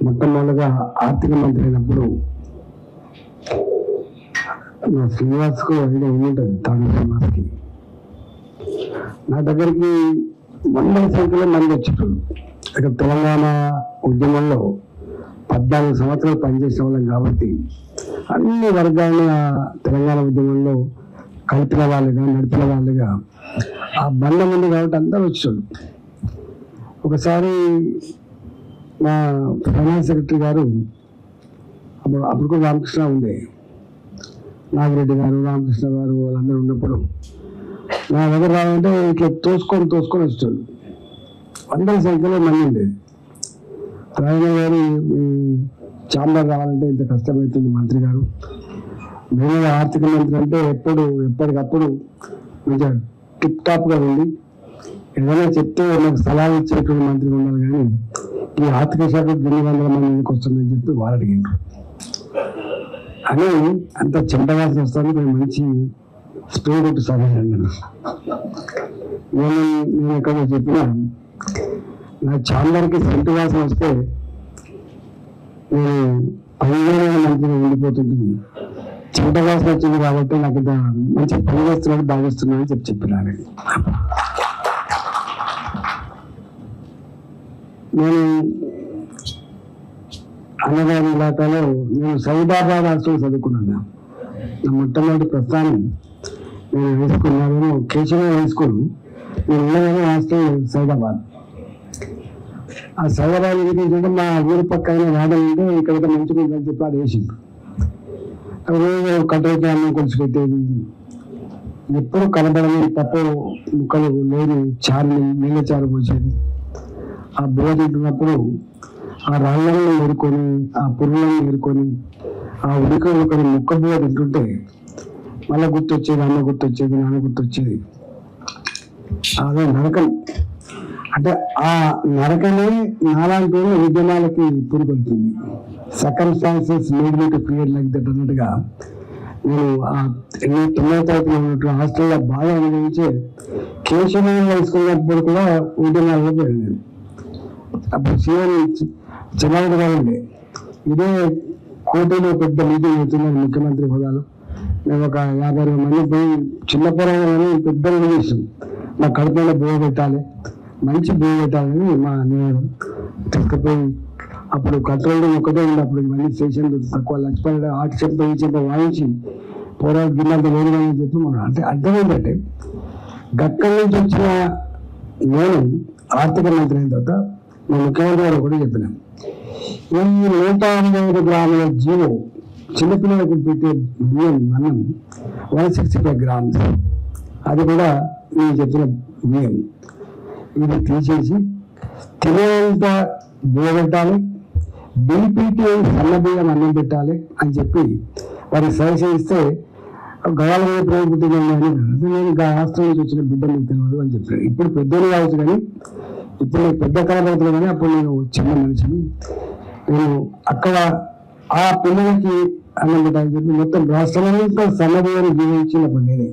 మొట్టమొదటిగా ఆర్థిక మంత్రి అయినప్పుడు నా శ్రీనివాస్కు ఐడియా ఉంటుంది. తాను శ్రీనివాస్కి నా దగ్గరికి వందల సంఖ్యలో మంది వచ్చేటోళ్ళు. ఇక్కడ తెలంగాణ ఉద్యమంలో 14 సంవత్సరాలు పనిచేసిన వాళ్ళం కాబట్టి అన్ని వర్గాల తెలంగాణ ఉద్యమంలో కలిపిన వాళ్ళుగా నడిపిన వాళ్ళుగా ఆ బంధం ఉంది కాబట్టి అందరూ వచ్చేవాళ్ళు. ఒకసారి మా ఫైనాన్స్ సెక్రటరీ గారు అప్పుడు కూడా రామకృష్ణ ఉండే, నాగిరెడ్డి గారు, రామకృష్ణ గారు వాళ్ళందరూ ఉన్నప్పుడు నా దగ్గర రావాలంటే ఇట్లా తోసుకొని వచ్చాడు. వందల సంఖ్యలో మంది ఉండేది. రాజన్న గారు ఈ ఛాంబర్ రావాలంటే ఇంత కష్టమవుతుంది మంత్రి గారు, మేము ఆర్థిక మంత్రి అంటే ఎప్పటికప్పుడు కొంచెం టిప్ టాప్గా ఉండి ఏదైనా చెప్తే నాకు సలహా ఇచ్చేటువంటి మంత్రి ఉండాలి, కానీ ఈ ఆర్థిక శాఖ 200 మంది ఎందుకు వస్తుందని చెప్పి వాళ్ళు అడిగారు. అని అంత చెంటవాసన వస్తాను. నేను మంచి స్ప్రే కొట్టి సాగాను. నేను ఎక్కడ చెప్పినా నా ఛాంబర్కి సెంటు వాసన వస్తే నేను 15 మంత్రిగా ఉండిపోతుంది. చెంట వాసన వచ్చింది కాబట్టి నాకు ఇంత మంచి పని చేస్తున్నాడు, భావిస్తున్నాను అని చెప్పినాను. నేను అన్నగారి ఇలాకాలో నేను సైదాబాద్ హాస్టల్ చదువుకున్నాను. నా మొట్టమొదటి ప్రస్థానం నేను హై స్కూల్, నాదేమో కేశవ హై స్కూల్, నేను ఉన్నదేమో హాస్టల్ సైదాబాద్. ఆ సైదాబాద్ ఏంటంటే మా ఊరి పక్కన రావడం ఉంటే ఇక్కడ మంచిగా ఉందని చెప్పి అది వేసిండు. రోజు కట్టెలకి అన్నం కొలిసి పెట్టేది, ఎప్పుడు కనబడని పప్పు ముక్కలు లేని చారుని నీళ్ళ చారు పోసేది. ఆ బువ్వ తింటున్నప్పుడు ఆ రాళ్ళను ఏరుకొని, ఆ పురుగులను ఏరుకొని, ఆ ఉడకని ముక్క బువ్వ తింటుంటే మళ్ళీ గుర్తొచ్చేది, అమ్మ గుర్తొచ్చేది, నాన్న గుర్తొచ్చేది. అదే నరకం. అంటే ఆ నరకమే నాలాంటి ఉద్యమాలకి పురుగొల్తుంది. Circumstances made me to create like that అన్నట్టుగా నేను ఆ 9వ తరగతిలో ఉన్నట్టు హాస్టల్లో బాగా అనుభవించే కేశవం వేసుకున్నప్పుడు కూడా ఉద్యమాల్లో పోయింది. అప్పుడు సీఎం చంద్రబాబు గారు ఉండే, ఇదే కోటలో పెద్ద మీటింగ్ అవుతున్నారు ముఖ్యమంత్రి హోదాలో. మేము ఒక 50 మంది పోయి చిన్న పొలాలని పెద్ద చేసాం. మా కడుపులో బోవ పెట్టాలి, మంచి బోవ పెట్టాలని మా నేను తీసుకుపోయి, అప్పుడు కంట్రోల్ ఒకటే ఉంది. అప్పుడు ఇవన్నీ స్టేషన్లు తక్కువ లంచ్ పని ఆట చెప్ప ఈ చెప్ప వాయించి పోరాడు గిన్నంత వేరుగా అని చెప్పి మనం అంటే అర్థం ఏంటంటే గక్కడి నుంచి వచ్చిన నేను ఆర్థిక మంత్రి అయిన తర్వాత మా ముఖ్యమంత్రి గారు కూడా చెప్పినాను, ఈ 185 గ్రాముల జీవో చిన్నపిల్లలకు పెట్టే బియ్యం అన్నం 165 గ్రామ్స్, అది కూడా నేను చెప్పిన బియ్యం ఇది తీసేసి తినేంత బియ్యం పెట్టాలి, బీపీటీ సన్న బియ్యం అన్నం పెట్టాలి అని చెప్పి వారికి సజెషన్ ఇస్తే గవాల మీద ప్రేమపుట్టిందని అని నేను రాష్ట్రం నుంచి వచ్చిన బిడ్డ మీకు తెలియదు అని చెప్పాను. ఇప్పుడు పెద్దలు కావచ్చు, కానీ ఇప్పుడు నేను పెద్ద కనబడుతున్నాను, కానీ అప్పుడు నేను చిన్న మనిషిని. నేను అక్కడ ఆ పిల్లలకి అన్నం పెట్టాలని చెప్పి మొత్తం రాష్ట్రంలో సన్నబియ్యాన్ని జీవించినప్పుడు నేనే.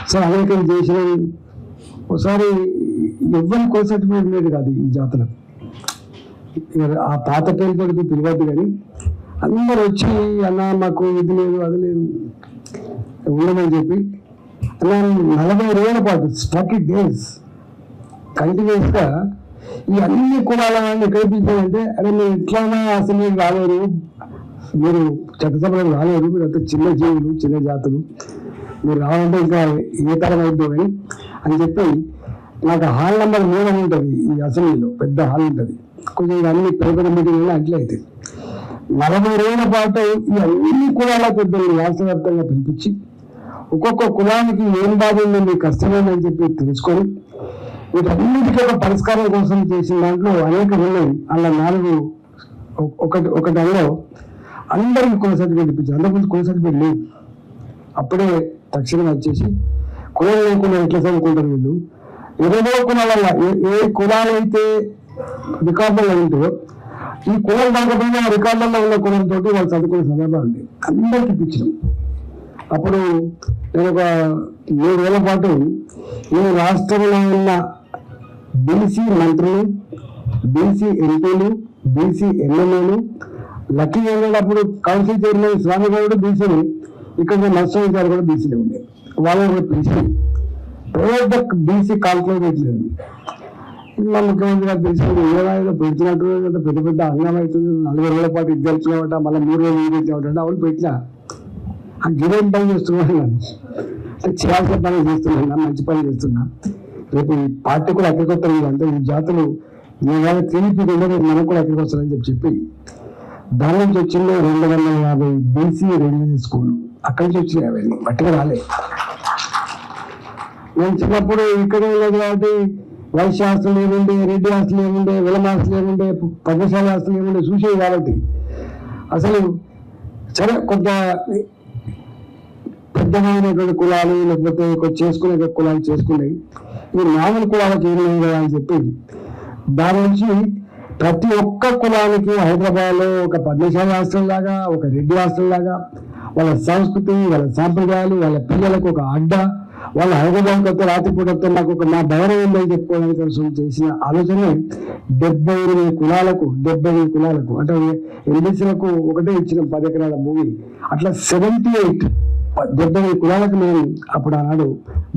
సో అమెరికన్ చేసిన ఒకసారి ఎవరి కో సర్టిఫికేట్ లేదు కాదు ఈ జాతర. ఆ పాత పేరుతోటి తిరగద్దు, కానీ అందరు వచ్చి అన్న మాకు ఇది లేదు అది లేదు ఉండమని చెప్పి అలా 40 రోజుల పాటు 40 days కంటిన్యూస్గా ఈ అన్ని కులాలను ఎక్కడ పిలిచారంటే, అరే మీరు ఎట్లయినా అసలు మీరు రాలేరు, మీరు చట్టసభలకు రాలేరు, మీరు అంత చిన్న జీవులు చిన్న జాతులు, మీరు రావాలంటే ఇంకా ఏ తరం అవుతుంది అని చెప్పి నాకు హాల్ నెంబర్ 3 అని ఉంటుంది ఈ అసెంబ్లీలో, పెద్ద హాల్ ఉంటుంది. కొంచెం అన్ని పేపర్ మీటింగ్లు అట్లే అవుతాయి. 40 రోజుల పాటు ఈ అన్ని కులాల పెద్దలు రాష్ట్ర వ్యాప్తంగా పిలిపించి ఒక్కొక్క కులానికి ఏం బాగుంది మీ కష్టమేనని చెప్పి తెలుసుకొని వీటన్నిటికీ ఒక పరిష్కారం కోసం చేసిన దాంట్లో అనేక ఉన్నాయి. అలా 4 ఒకటిలో అందరికీ కుల సర్టిఫికేట్ ఇప్పించారు. అందరికీ కుల సర్టిఫికేట్ లేదు. అప్పుడే తక్షణం వచ్చేసి కులం లేకుండా ఎట్లా చదువుకుంటారు వీళ్ళు, 20 కులాల వల్ల ఏ కులాలైతే రికార్డుల్లో ఉంటాయో ఈ కులం కాకపోయినా రికార్డుల్లో ఉన్న కులంతో వాళ్ళు చదువుకునే సందర్భాలు ఉంటాయి. అందరికి ఇప్పించడం. అప్పుడు నేను ఒక 7 ఏళ్ల పాటు ఈ రాష్ట్రంలో ఉన్న బీసీ మంత్రులు బీసీ ఎంపీలు, బీసీ ఎమ్మెల్యేలు, లక్కీ వెళ్ళేటప్పుడు కౌన్సిల్ చైర్మన్ స్వామి గారు బీసీలు, ఇక్కడ నర్సరీ గారు కూడా బీసీలు ఉండే, వాళ్ళు కూడా బీసీ ప్రైవేట్ బీసీ కాల్కులేట్ లేదు. ఇలా ముఖ్యమంత్రి గారు తెలిసింది ఏదో పెడుతున్నట్టు పెద్ద పెద్ద అంగం అవుతుంది, 40 రోజుల పాటు ఇది తెలుసుకున్నామట, మళ్ళీ 3 రోజులు ఇది తెచ్చామట, అవును పెట్టినా ఆ గిరేం పని చేస్తున్నాను నేను, చేయాల్సిన పని చేస్తున్నాను, మంచి పని చేస్తున్నా. రేపు ఈ పార్టీ కూడా అక్కడికి వస్తారు, అంటే ఈ జాతులు నేను తిరిగి మనకు కూడా అక్కడికి వస్తారని చెప్పి దాని నుంచి వచ్చింది 250 బీసీ రెసిడెన్సీ స్కూల్, అక్కడి నుంచి వచ్చినాయి అవన్నీ బట్టిగా రాలే. నేను చిన్నప్పుడు ఇక్కడే లేదు కాబట్టి వైశ్య ఆస్తులు ఏముండే, రెడ్డి ఆస్తులు ఏముండే, విలమ ఆస్తులు ఏముండే, పద్మశాలి ఆస్తులు ఏముండే చూసేవి కాబట్టి అసలు సరే కొంత పెద్దమైనటువంటి కులాలు లేకపోతే చేసుకునే కులాలు చేసుకునేవి, ఈ మామూలు కులాలకు ఏం లేదు కదా అని చెప్పి దాని నుంచి ప్రతి ఒక్క కులానికి హైదరాబాద్లో ఒక పద్మశాలి హాస్టల్ లాగా, ఒక రెడ్డి హాస్టల్ లాగా వాళ్ళ సంస్కృతి, వాళ్ళ సాంప్రదాయాలు, వాళ్ళ పిల్లలకు ఒక అడ్డ, వాళ్ళ హైదరాబాద్ కొత్త రాత్రిపూట నాకు ఒక నా గౌరవం ఉందని చెప్పుకోవడానికి కోసం చేసిన ఆలోచన 78 కులాలకు అంటే ఎల్బీసీలకు ఒకటే ఇచ్చిన 10 ఎకరాల భూమి, అట్లా 78 కులాలకు మేము అప్పుడు ఆనాడు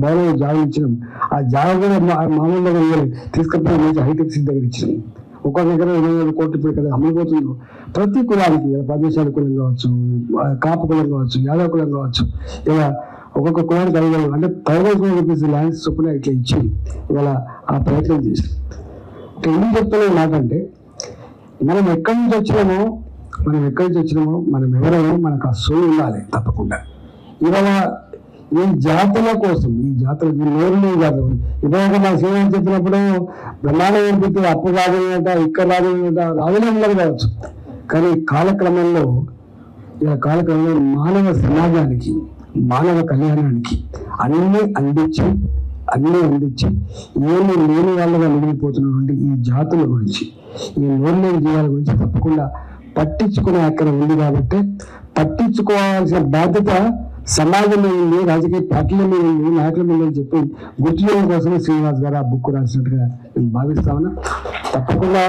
భవనంలో జాగా ఇచ్చినాం. ఆ జాగా కూడా మామూలుగా తీసుకపోయి మంచి హైటెక్ సిటీ దగ్గర ఇచ్చినాం. ఒక దగ్గర 27 కోట్లు ఇప్పుడు కదా అమ్మిపోతుందో ప్రతి కులానికి, పద్మశాలి కులం కావచ్చు, కాపు కులం కావచ్చు, యాదవ కులం కావచ్చు, ఇలా ఒక్కొక్క కులానికి 5,000 అంటే 10,000 రూపీస్ ల్యాండ్స్ చొప్పున ఇట్లా ఇచ్చి ఇవాళ ఆ ప్రయత్నం చేసి ఎందుకు చెప్తున్నాం నాకంటే మనం ఎక్కడి నుంచి వచ్చినామో మనం ఎవరైనా మనకు ఆ సోయి ఉండాలి తప్పకుండా. ఇవాళ ఈ జాతుల కోసం, ఈ నోరుని జాతులు ఇవాళ మా శ్రీరామ్ చెప్పినప్పుడు బ్రహ్మాండం ఏర్పితే అప్పు రాజుట ఇక్కడ రాజులే ఉండదు కావచ్చు, కానీ కాలక్రమంలో మానవ సమాజానికి, మానవ కళ్యాణానికి అన్నీ అందించి ఏమి లేని వాళ్ళగా మిగిలిపోతున్నటువంటి ఈ జాతుల గురించి, ఈ నోరులేని జీవాల గురించి తప్పకుండా పట్టించుకునే అక్కడ ఉంది. కాబట్టి పట్టించుకోవాల్సిన బాధ్యత సమాజంలో ఉంది, రాజకీయ పార్టీల మీద ఉంది, నాయకుల మీద అని చెప్పి గుర్తు చేయడం కోసమే శ్రీనివాస్ గారు ఆ బుక్ రాసినట్టుగా నేను భావిస్తా ఉన్నా. తప్పకుండా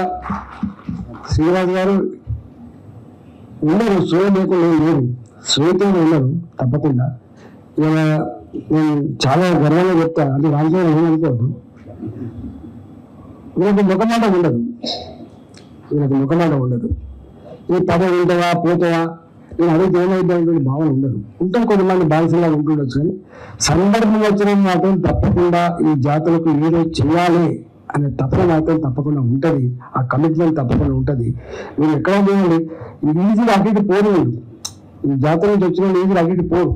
శ్రీనివాస్ గారు ఉన్నారు, సోయ లేకుండా లేరు, సోయతో ఉన్నారు తప్పకుండా. ఇలా నేను చాలా గర్వంగా చెప్తా, అంటే రాజకీయాలు ఏమనుకోవద్దు, వీళ్ళకి ముఖమాట ఉండదు, ఈ పదవి ఉంటుందా పోతావా నేను అదే ఏమైందనేటువంటి భావన ఉండదు. ఉంటారు కొంతమంది బానిసలా ఉంటుండొచ్చు, కానీ సందర్భం వచ్చిన మాత్రం తప్పకుండా ఈ జాతులకు ఏదో చేయాలి అనే తప్పన మాత్రం తప్పకుండా ఉంటుంది, ఆ కమిట్మెంట్ తప్పకుండా ఉంటుంది. మీరు ఎక్కడ పోయండి, ఈజీగా అటు పోరు, మీరు ఈ జాతర నుంచి వచ్చిన వాళ్ళు ఈజీగా అటు పోరు,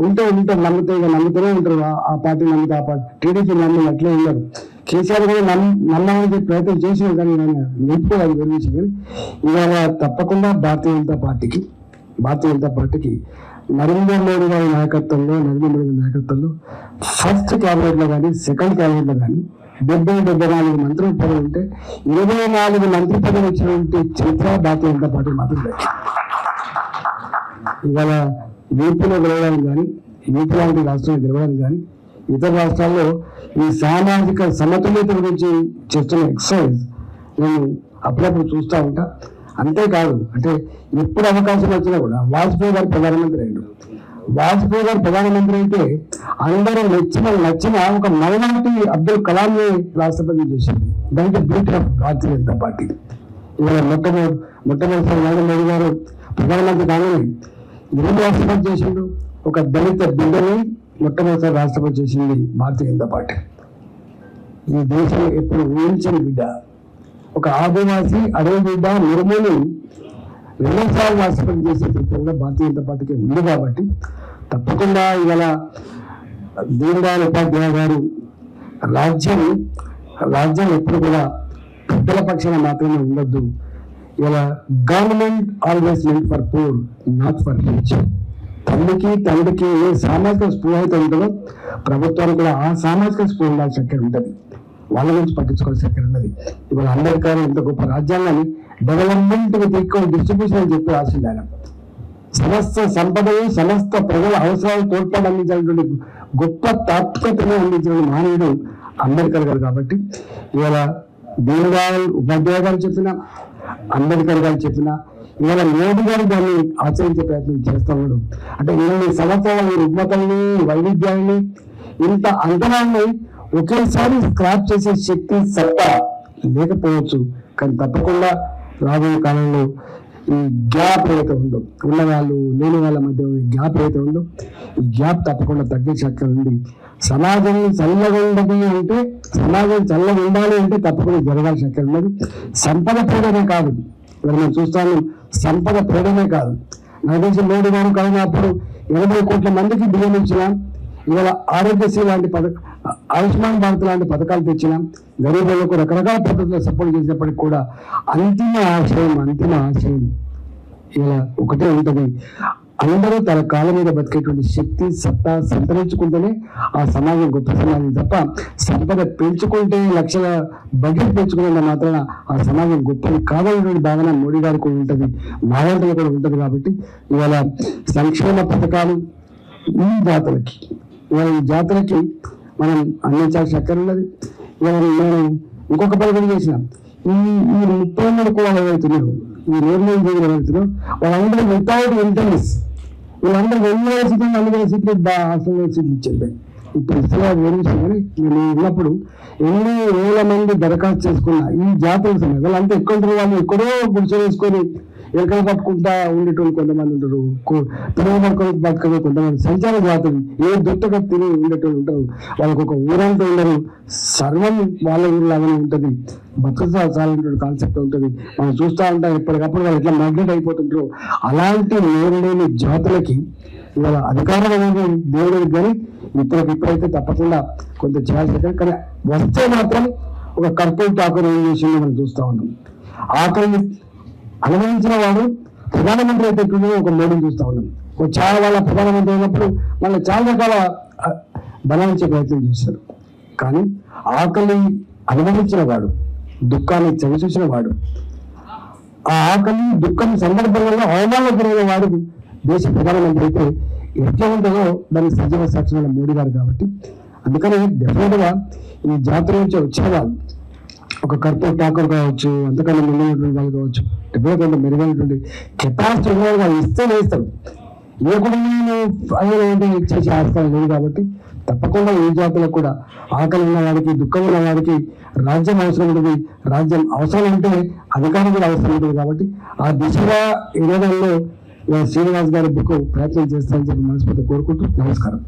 ఉంటారు నమ్ముతూనే ఉంటారు. ఆ పార్టీ నమ్మితే ఆ పార్టీ, టీడీపీ నమ్మి అట్లే ఉండరు. కేసీఆర్ కూడా నమ్మడానికి ప్రయత్నం చేసినారు, కానీ నేను నిలుపుకోవాలి గురించి. కానీ ఇవాళ తప్పకుండా భారతీయ జనతా పార్టీకి నరేంద్ర మోడీ గారి నాయకత్వంలో ఫస్ట్ క్యాబినెట్ లో కానీ సెకండ్ క్యాబినెట్ లో కానీ 74 మంత్రి పదవులు ఉంటే 24 మంత్రి పదవులు వచ్చినటువంటి చరిత్ర భారతీయ జనతా పార్టీ మాత్రం లేదు. ఇవాళ యూపీలో గెలవడానికి కానీ, యూపీ లాంటి రాష్ట్రంలో గెలవడానికి కానీ, ఇతర రాష్ట్రాల్లో ఈ సామాజిక సమతుల్యత గురించి చేస్తున్న ఎక్సర్సైజ్ నేను అప్పుడప్పుడు చూస్తూ ఉంటా. అంతేకాదు, అంటే ఎప్పుడు అవకాశం వచ్చినా కూడా వాజ్పేయి గారు ప్రధానమంత్రి అయితే అందరూ నచ్చిన ఒక మైనారిటీ అబ్దుల్ కలాంని రాష్ట్రపతి చేసింది. దానికి beauty of Bharatiya Janata party. ఇవాళ మొట్టమొదటిసారి నరేంద్ర మోడీ గారు ప్రధానమంత్రి కాగానే 2 రాష్ట్రపతి చేసిండు. ఒక దళిత బిడ్డని మొట్టమొదటిసారి రాష్ట్రపతి చేసింది భారతీయ జనతా పార్టీ. ఈ దేశం ఎప్పుడు ఊహించని బిడ్డ, ఒక ఆదివాసి అడవి బిడ్డ నిర్మూలి 2 సార్లు రాష్ట్రపతి చేసే చరిత్ర కూడా భారతీయ జనతా పార్టీకి ఉంది. కాబట్టి తప్పకుండా ఇవాళ దీన్ దయాళ్ ఉపాధ్యాయ గారు రాజ్యం ఎప్పుడు కూడా పెద్దల పక్షాన మాత్రమే ఉండొద్దు. ఇలా government always meant for poor, not for rich. తండ్రికి ఏ సామాజిక స్పృహ అయితే ఉంటుందో ప్రభుత్వానికి కూడా ఆ సామాజిక స్పృహ ఉండాల్సిన అక్కడ ఉంటుంది, వాళ్ళ గురించి పట్టించుకోవాల్సి అక్కడ ఉన్నది. ఇవాళ అంబేద్కర్ ఇంత గొప్ప రాజ్యాంగాన్ని డెవలప్మెంట్ విత్ ఈక్వల్ డిస్ట్రిబ్యూషన్ అని చెప్పి రాసింది ఆయన. సమస్త సంపదలు, సమస్త ప్రజల అవసరాలు తోడ్పాటు అందించినటువంటి గొప్ప తాత్వికతను అందించిన మానవుడు అంబేద్కర్ గారు. కాబట్టి ఇవాళ దీన్ దయాళ్ ఉపాధ్యాయ గారు చెప్పిన, అంబేద్కర్ గారు చెప్పిన, ఇవాళ మోడీ గారు దాన్ని ఆచరించే ప్రయత్నం చేస్తూ ఉన్నాడు. అంటే ఇన్ని సంవత్సరాల రుగ్మతల్ని, వైవిధ్యాన్ని, ఇంత అంతరాన్ని ఒకేసారి స్క్రాప్ చేసే శక్తి సత్తా లేకపోవచ్చు. కానీ తప్పకుండా రాబోయే కాలంలో ఈ గ్యాప్ ఏదైతే ఉందో, ఉన్న వాళ్ళు లేని వాళ్ళ మధ్య గ్యాప్ ఏదైతే ఉందో, ఈ గ్యాప్ తప్పకుండా తగ్గించే అక్కడ ఉంది. సమాజం చల్లగా ఉండదు అంటే, సమాజం చల్లగా ఉండాలి అంటే తప్పకుండా జరగాల్సిన అక్కడ ఉన్నది. సంపద పీడనే కాదు, ఇక్కడ మనం చూస్తాను, సంపద పీడనే కాదు. నాకు తెలిసి మోడీ గారు కలిగినప్పుడు 80 కోట్ల మందికి బియ్యం ఇచ్చినాం. ఇవాళ ఆరోగ్యశ్రీ లాంటి ఆయుష్మాన్ భారత్ లాంటి పథకాలు తెచ్చినాం. గరీబులకు రకరకాల పద్ధతుల్లో సపోర్ట్ చేసినప్పటికి కూడా అంతిమ ఆశయం ఇలా ఒకటే ఉంటుంది. అందరూ తన కాళ్ళ మీద బతికేటువంటి శక్తి సత్తా సంతరించుకుంటేనే ఆ సమాజం గొప్ప సమాజం తప్ప, సంపద పెంచుకుంటే లక్షల బడ్జెట్ పెంచుకునే మాత్రాన ఆ సమాజం గొప్పది కావాలనేటువంటి భావన మోడీ గారికి కూడా ఉంటుంది, మాయావతిలో కూడా ఉంటుంది. కాబట్టి ఇవాళ సంక్షేమ పథకాలు ఈ జాతులకి, ఇవాళ ఈ జాతులకి మనం అందించాల్సిన అక్కర ఉన్నది. ఇవాళ నేను ఇంకొక పని కూడా చేసినాం. ఈ 33 కూడా ఏవైతున్నారో, ఈ నిర్ణయం చేయడం ఏవైతున్నారో వాళ్ళందరూ వితౌట్ ఇంటర్నెస్, వీళ్ళందరూ 2,000 సీట్లు 4,000 సీట్లు హాస్టల్ సీట్లు ఇచ్చారు. ఇప్పుడు ఇస్తే వేరే విషయం. కానీ నేను ఉన్నప్పుడు ఎన్ని వేల మంది దరఖాస్తు చేసుకున్నా ఈ జాతీయ సమయం వాళ్ళంతా ఎక్కువ వాళ్ళు ఎక్కడో గుడిసె వేసుకొని ఎక్కలు పట్టుకుంటా ఉండేటోళ్ళు కొంతమంది ఉంటారు, పిల్లలు పట్టుకొని బతుకునే కొంతమంది సంచార జాతులు ఏ దుట్టగా తిని ఉండేటోళ్ళు ఉంటారు. వాళ్ళకు ఒక ఊరంతా ఉండరు, సర్వం వాళ్ళ ఊరిలాగానే ఉంటుంది, బతుకు కాన్సెప్ట్ ఉంటుంది. మనం చూస్తూ ఉంటాం ఎప్పటికప్పుడు వాళ్ళు ఎట్లా మైగ్రేట్ అయిపోతుంటారు. అలాంటి నేరులేని జాతులకి ఇవాళ అధికారం అనేది దేవుడికి, కానీ ఇప్పుడైతే తప్పకుండా కొంత చేయాల్సి. కానీ వస్తే మాత్రం ఒక కర్పూర్ ఠాకూర్ ఏం చేసిందో మనం చూస్తూ ఉన్నాం. ఆకలి అనుభవించిన వాడు ప్రధానమంత్రి అయితే ఒక మోడీని చూస్తూ ఉన్నాం. ఒక చాలా వాళ్ళ ప్రధానమంత్రి అయినప్పుడు మళ్ళీ చాలా రకాల బలాయించే ప్రయత్నం చేశారు. కానీ ఆకలి అనుభవించిన వాడు, దుఃఖాన్ని చవి చూసిన వాడు, ఆ ఆకలి దుఃఖం సందర్భంలో అవమానాలకు గురైన వాడు దేశ ప్రధానమంత్రి అయితే ఎట్లా ఉంటుందో దానికి సజీవ సాక్షి మోడీ గారు. కాబట్టి అందుకని డెఫినెట్ గా ఈ జాతర నుంచి వచ్చే వాళ్ళు ఒక కర్పూర్ ఠాకూర్ కావచ్చు, అంతకన్నా ముందున్నటువంటి వాళ్ళు కావచ్చు, డెఫినెట్ కొంత మెరుగైనటువంటి కెపాసిటీ ఉన్న వాళ్ళు ఇస్తే వేస్తారు. ఏ కుటుంబంలో అదే చేసే ఆస్కారం లేదు. కాబట్టి తప్పకుండా ఈ జాతులకు కూడా ఆకలి ఉన్న వాడికి, దుఃఖం ఉన్న వాడికి రాజ్యం అవసరం ఉంటుంది. రాజ్యం అవసరం ఉంటే అధికారం కూడా అవసరం ఉంటుంది. కాబట్టి ఆ దిశగా 20 శ్రీనివాస్ గారి బుక్ ప్రయత్నం చేస్తారని చెప్పి మనస్ఫూర్తి కోరుకుంటూ నమస్కారం.